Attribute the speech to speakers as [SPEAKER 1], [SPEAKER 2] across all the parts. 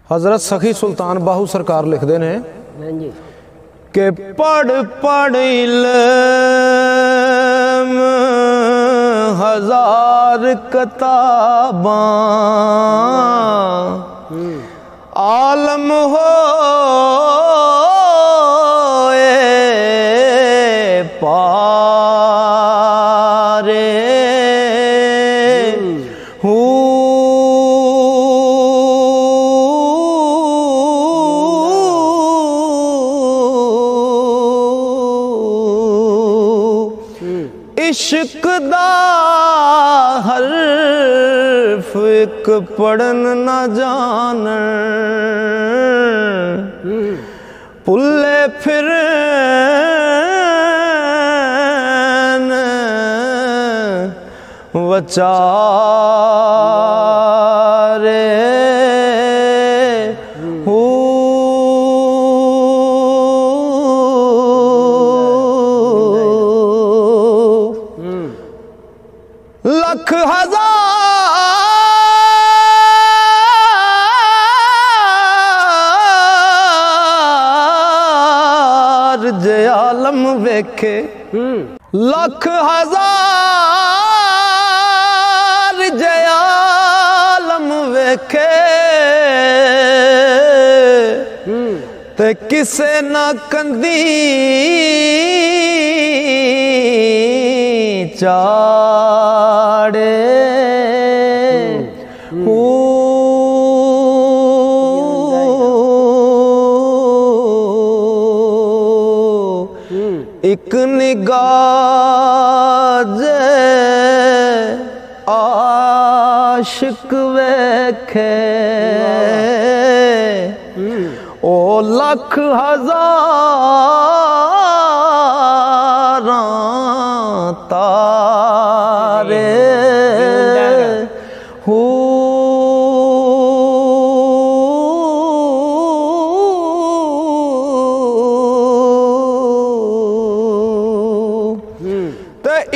[SPEAKER 1] हज़रत सखी सुल्तान बाहू सरकार लिखते हैं कि पढ़ पढ़ इल्म हजार किताबां आलम हो पारे इश्क दा हर्फ एक पढ़न न जान पुल्ले फिर वचारे लख हजार जे आलम वेखे लख हजार जे आलम वेखे ते किसे ना कंदी चाड़े एक निगाह जे आशिक वेखे ओ लख हजार तारे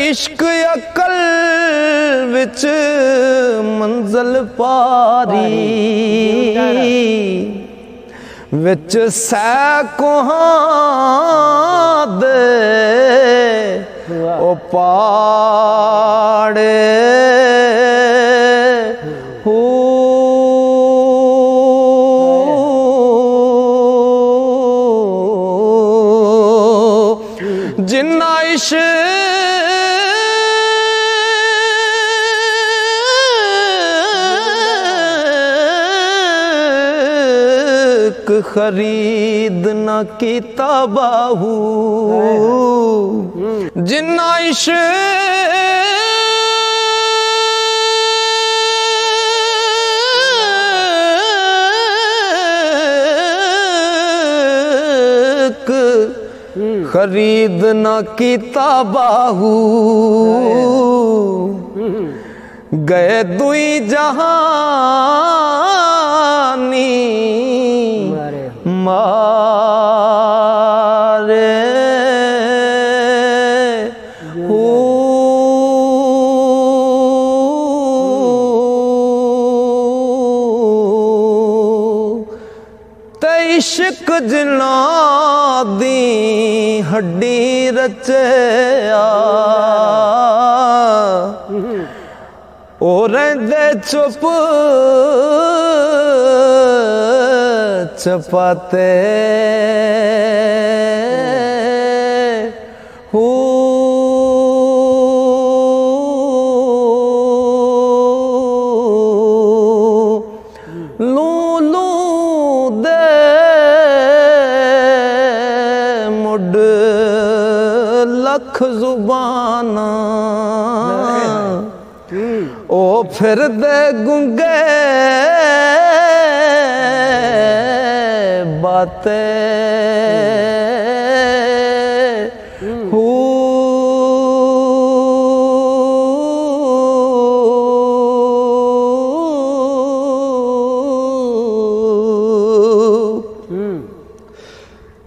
[SPEAKER 1] इश्क अकल विच मंजिल पारी विच सैकों दे ओ पाड़े जिन्ना खरीद न कीता बाहू जिन्ना इश्क खरीद न कीता बाहू गए दुई जहानी मारे ते इश्क जिन्ना दी हड्डी रचया ओ रहिंदे चुप चपाते लूलू दे मुड लख जुबाना ओ फिर दे गुंगे बातें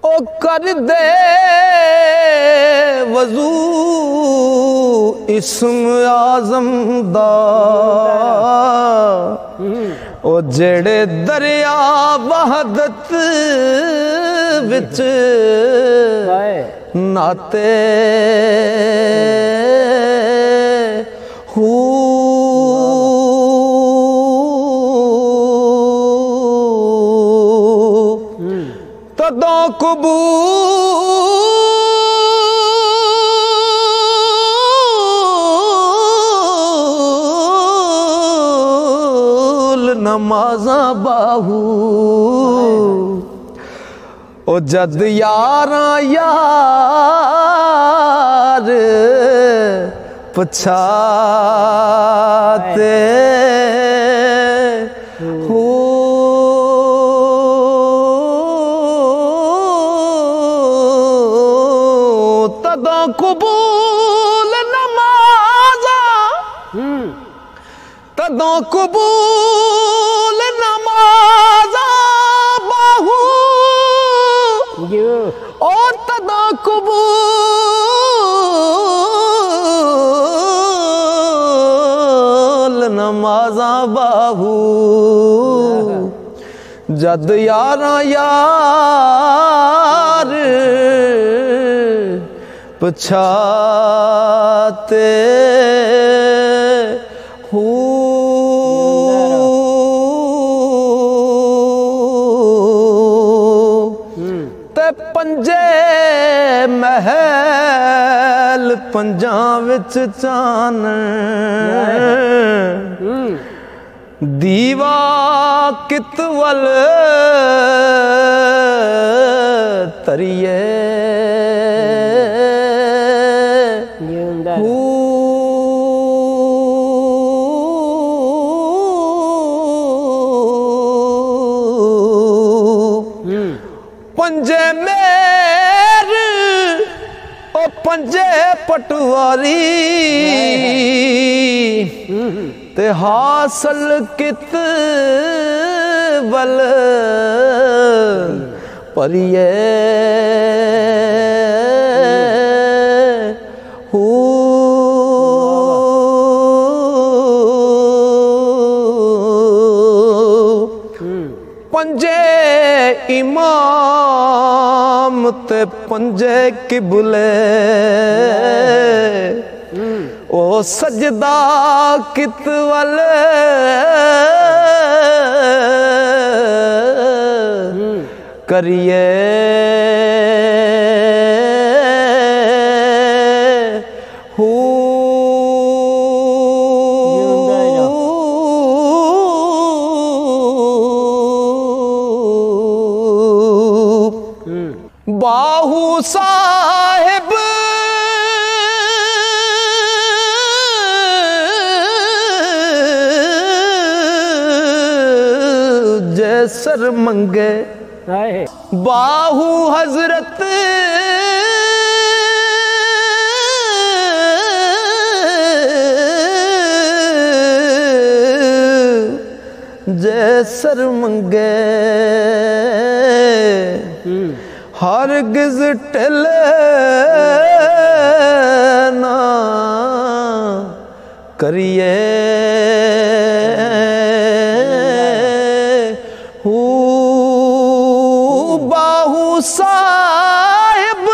[SPEAKER 1] ओ कर दे वजू इस्म आज़म दा ओ जेड़े दरिया वहदत विच नाते तदों कबूल नमाज़ा बाहू ओ जद यारा यार पछाते तदों कबूल नमाज़ा तदों कबूल नमाज़ा बाहू और तदों कबूल नमाज़ा बाहू जद यारा यार पछाते ते पंजे महल पंजां विच चान दीवा कितवल तरिए पंजे मेर ओ पंजे पटवारी ते हासल कित बल परिए पंजे इमाम ते पंजे किबले ओ सजदा कितवल करिए बाहू साहिब जैसर मंगे बाहू हजरत जैसर मंगे हरगिज़ टिले ना करिए बाहू साहिब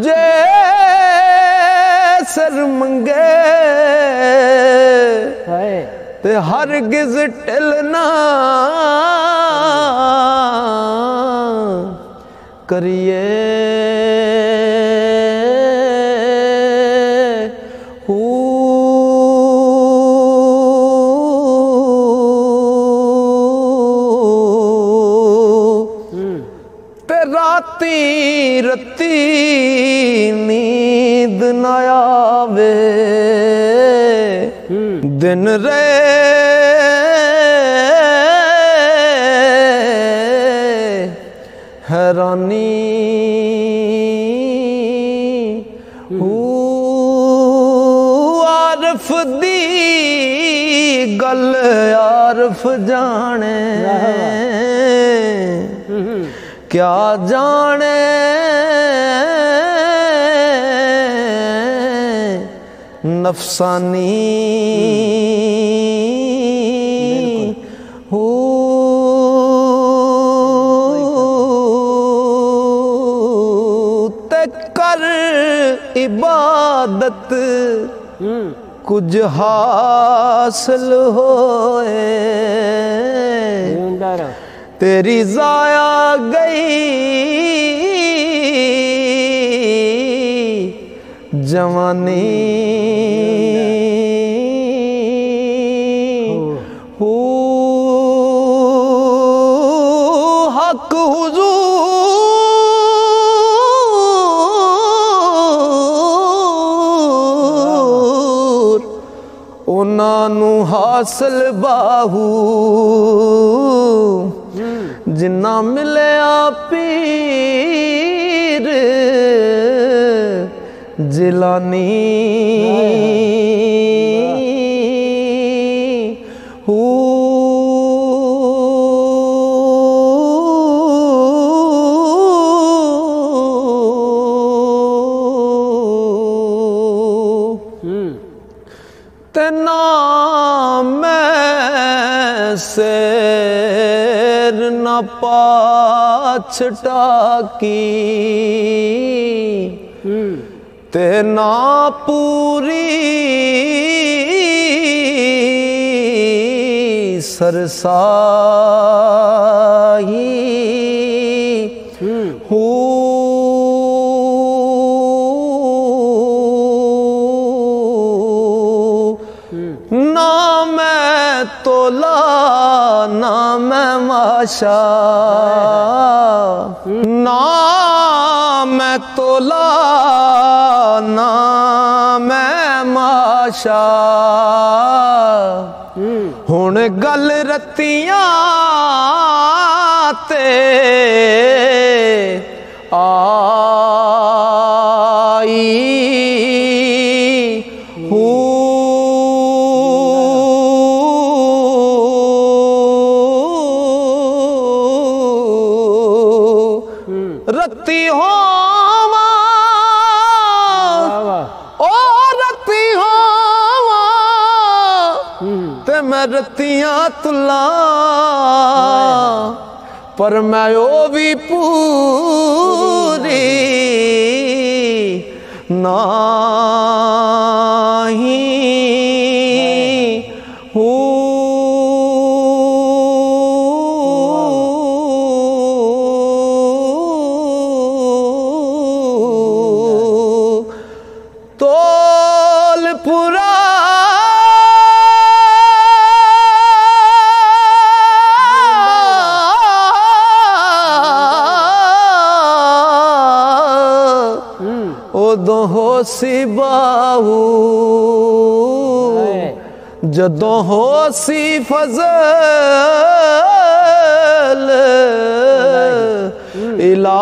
[SPEAKER 1] जैसर मंगे ते हरगिज़ टिलना करिए ते राती रती नींद न आवे दिन रे हैरानी आरफ दी गल आरफ जाने क्या जाने नफसानी हो ते कर इबादत कुछ हासिल होए तेरी जाया गई जवानी हो हक हुजूर उन्हां नू हासिल बाहू जिन्ना मिलया पीर जिलानी हो ते नाम शेर न पाछटा की ते ना पूरी सरसाई हो ना मैं तोला ना मैं माशा ना मैं तोला ना मैं माशा हुण गल रत्तियां ते आई हो रत्ती होवा ओ रत्ती होवा ते मैं रत्तियां तुला पर मैं ओ भी पूरी नाही हो तोलपुरा उदों होसी बाहू जदों होसी फजल इला